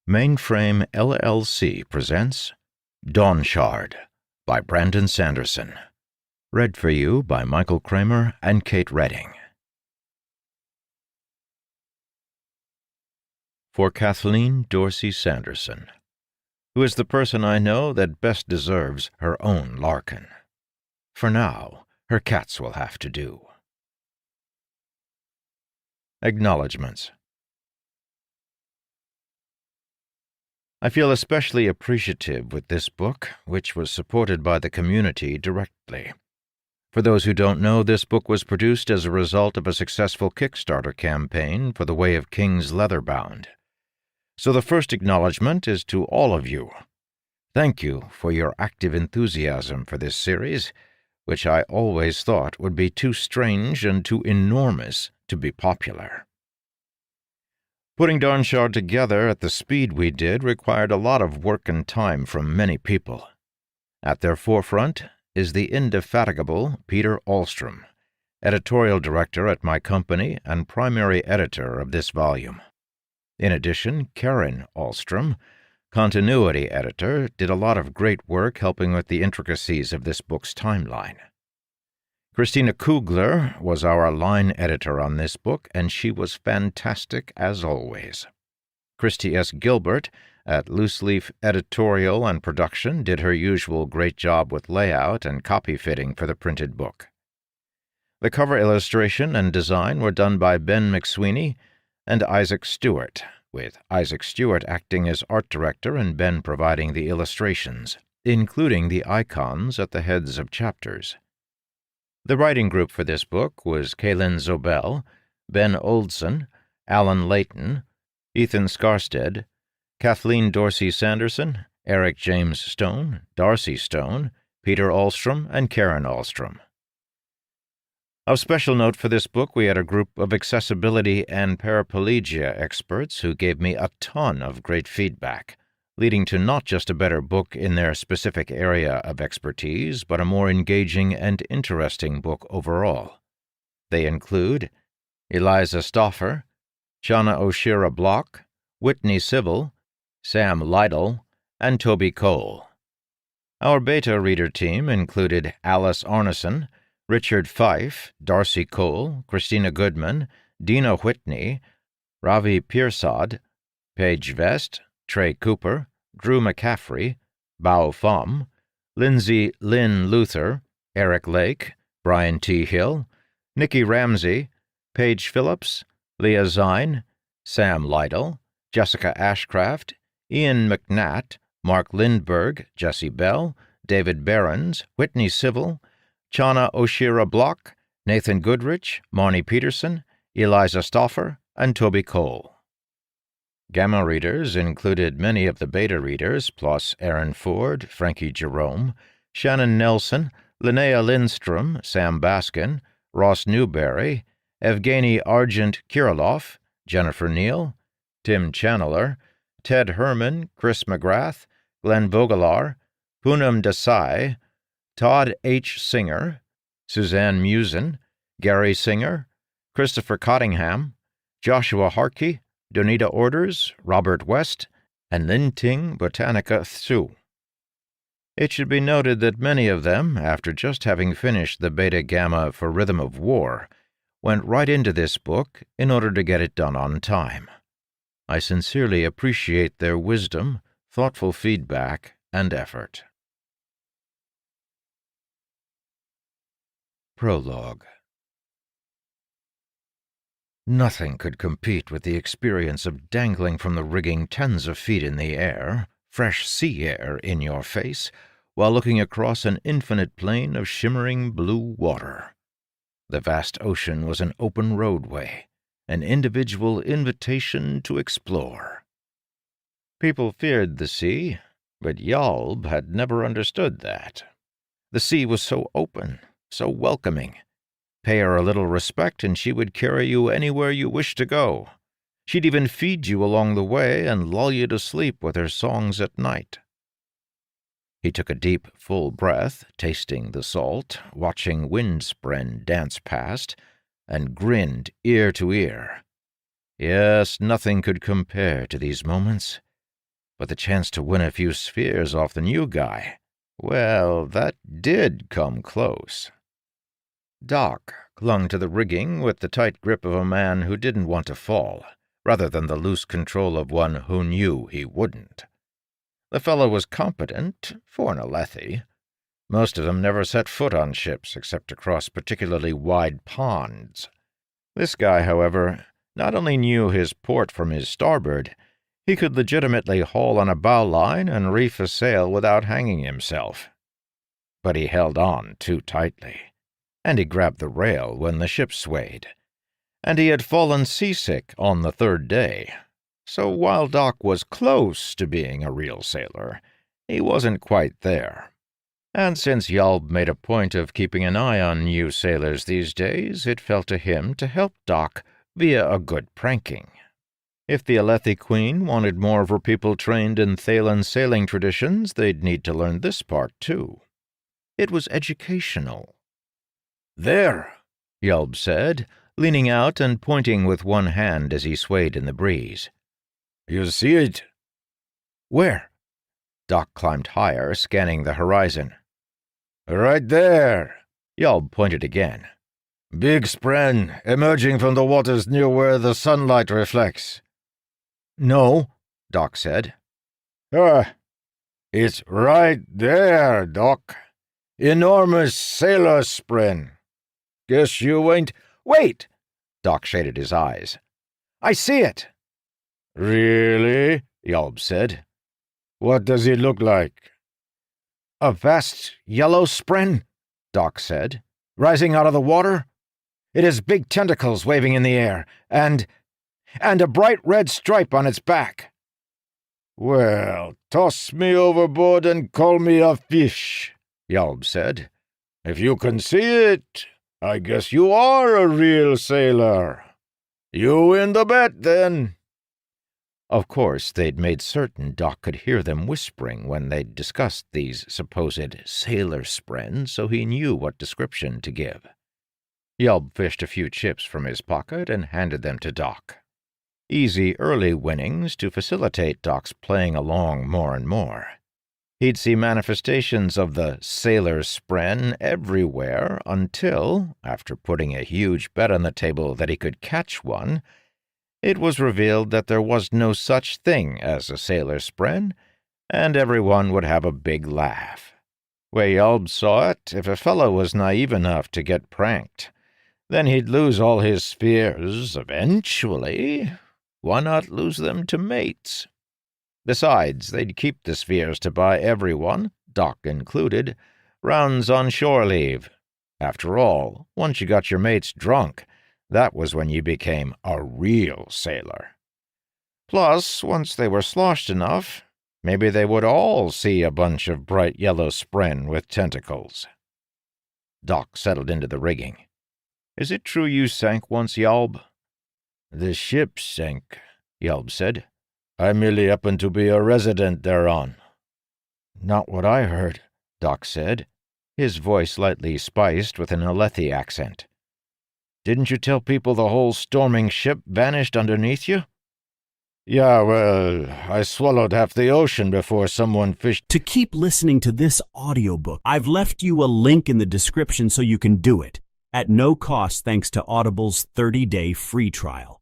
Mainframe LLC presents Dawnshard by Brandon Sanderson. Read for you by Michael Kramer and Kate Redding. For Kathleen Dorsey Sanderson, who is the person I know that best deserves her own Larkin. For now, her cats will have to do. Acknowledgements. I feel especially appreciative with this book, which was supported by the community directly. For those who don't know, this book was produced as a result of a successful Kickstarter campaign for The Way of Kings Leatherbound. So the first acknowledgement is to all of you. Thank you for your active enthusiasm for this series, which I always thought would be too strange and too enormous to be popular. Putting Dawnshard together at the speed we did required a lot of work and time from many people. At their forefront is the indefatigable Peter Ahlstrom, editorial director at my company and primary editor of this volume. In addition, Karen Ahlstrom, continuity editor, did a lot of great work helping with the intricacies of this book's timeline. Christina Kugler was our line editor on this book, and she was fantastic as always. Christy S. Gilbert, at Loose Leaf Editorial and Production, did her usual great job with layout and copy fitting for the printed book. The cover illustration and design were done by Ben McSweeney and Isaac Stewart, with Isaac Stewart acting as art director and Ben providing the illustrations, including the icons at the heads of chapters. The writing group for this book was Kaylin Zobel, Ben Oldson, Alan Layton, Ethan Skarstead, Kathleen Dorsey Sanderson, Eric James Stone, Darcy Stone, Peter Ahlstrom, and Karen Ahlstrom. Of special note for this book, we had a group of accessibility and paraplegia experts who gave me a ton of great feedback, leading to not just a better book in their specific area of expertise, but a more engaging and interesting book overall. They include Eliza Stauffer, Chana Oshira Block, Whitney Civil, Sam Lytle, and Toby Cole. Our beta reader team included Alice Arneson, Richard Fife, Darcy Cole, Christina Goodman, Dina Whitney, Ravi Pirsad, Paige Vest, Trey Cooper, Drew McCaffrey, Bao Pham, Lindsay Lynn Luther, Eric Lake, Brian T. Hill, Nikki Ramsey, Paige Phillips, Leah Zine, Sam Lytle, Jessica Ashcraft, Ian McNatt, Mark Lindberg, Jesse Bell, David Behrens, Whitney Civil, Chana Oshira Block, Nathan Goodrich, Marnie Peterson, Eliza Stauffer, and Toby Cole. Gamma readers included many of the beta readers, plus Aaron Ford, Frankie Jerome, Shannon Nelson, Linnea Lindstrom, Sam Baskin, Ross Newberry, Evgeny Argent Kirilov, Jennifer Neal, Tim Channeler, Ted Herman, Chris McGrath, Glenn Vogelaar, Poonam Desai, Todd H. Singer, Suzanne Musin, Gary Singer, Christopher Cottingham, Joshua Harkey, Donita Orders, Robert West, and Linting Botanica Thu. It should be noted that many of them, after just having finished the Beta Gamma for Rhythm of War, went right into this book in order to get it done on time. I sincerely appreciate their wisdom, thoughtful feedback, and effort. Prologue. Nothing could compete with the experience of dangling from the rigging tens of feet in the air, fresh sea air in your face, while looking across an infinite plain of shimmering blue water. The vast ocean was an open roadway, an individual invitation to explore. People feared the sea, but Yalb had never understood that. The sea was so open, so welcoming. Pay her a little respect, and she would carry you anywhere you wished to go. She'd even feed you along the way and lull you to sleep with her songs at night. He took a deep, full breath, tasting the salt, watching Windspren dance past, and grinned ear to ear. Yes, nothing could compare to these moments. but the chance to win a few spheres off the new guy, well, that did come close. Doc clung to the rigging with the tight grip of a man who didn't want to fall, rather than the loose control of one who knew he wouldn't. The fellow was competent, for an Alethi. Most of them never set foot on ships except to cross particularly wide ponds. This guy, however, not only knew his port from his starboard, he could legitimately haul on a bow line and reef a sail without hanging himself. But he held on too tightly, and he grabbed the rail when the ship swayed, and he had fallen seasick on the third day. So while Doc was close to being a real sailor, he wasn't quite there. And since Yalb made a point of keeping an eye on new sailors these days, it fell to him to help Doc via a good pranking. If the Alethi Queen wanted more of her people trained in Thaylen sailing traditions, they'd need to learn this part too. It was educational. "There," Yalb said, leaning out and pointing with one hand as he swayed in the breeze. "You see it?" "Where?" Doc climbed higher, scanning the horizon. "Right there," Yalb pointed again. "Big spren emerging from the waters near where the sunlight reflects." "No," Doc said. It's right there, Doc. Enormous sailor spren. Guess you ain't—" "Wait!" Doc shaded his eyes. "I see it!" "Really?" Yalb said. "What does it look like?" "A vast yellow spren," Doc said, "rising out of the water. It has big tentacles waving in the air, and a bright red stripe on its back." "Well, toss me overboard and call me a fish," Yalb said. "If you can see it, I guess you are a real sailor. You win the bet, then." Of course, they'd made certain Doc could hear them whispering when they'd discussed these supposed sailor spren, so he knew what description to give. Yalb fished a few chips from his pocket and handed them to Doc. Easy early winnings to facilitate Doc's playing along more and more. He'd see manifestations of the sailor spren everywhere until, after putting a huge bet on the table that he could catch one, it was revealed that there was no such thing as a sailor spren, and everyone would have a big laugh. Way Yalb saw it, if a fellow was naive enough to get pranked, then he'd lose all his spheres eventually. Why not lose them to mates? Besides, they'd keep the spheres to buy everyone, Doc included, rounds on shore leave. After all, once you got your mates drunk, that was when you became a real sailor. Plus, once they were sloshed enough, maybe they would all see a bunch of bright yellow spren with tentacles. Doc settled into the rigging. "Is it true you sank once, Yalb?" "The ship sank," Yalb said. "I merely happened to be a resident thereon." "Not what I heard," Doc said, his voice slightly spiced with an Alethi accent. "Didn't you tell people the whole storming ship vanished underneath you?" "Yeah, well, I swallowed half the ocean before someone fished—" To keep listening to this audiobook, I've left you a link in the description so you can do it, at no cost thanks to Audible's 30-day free trial.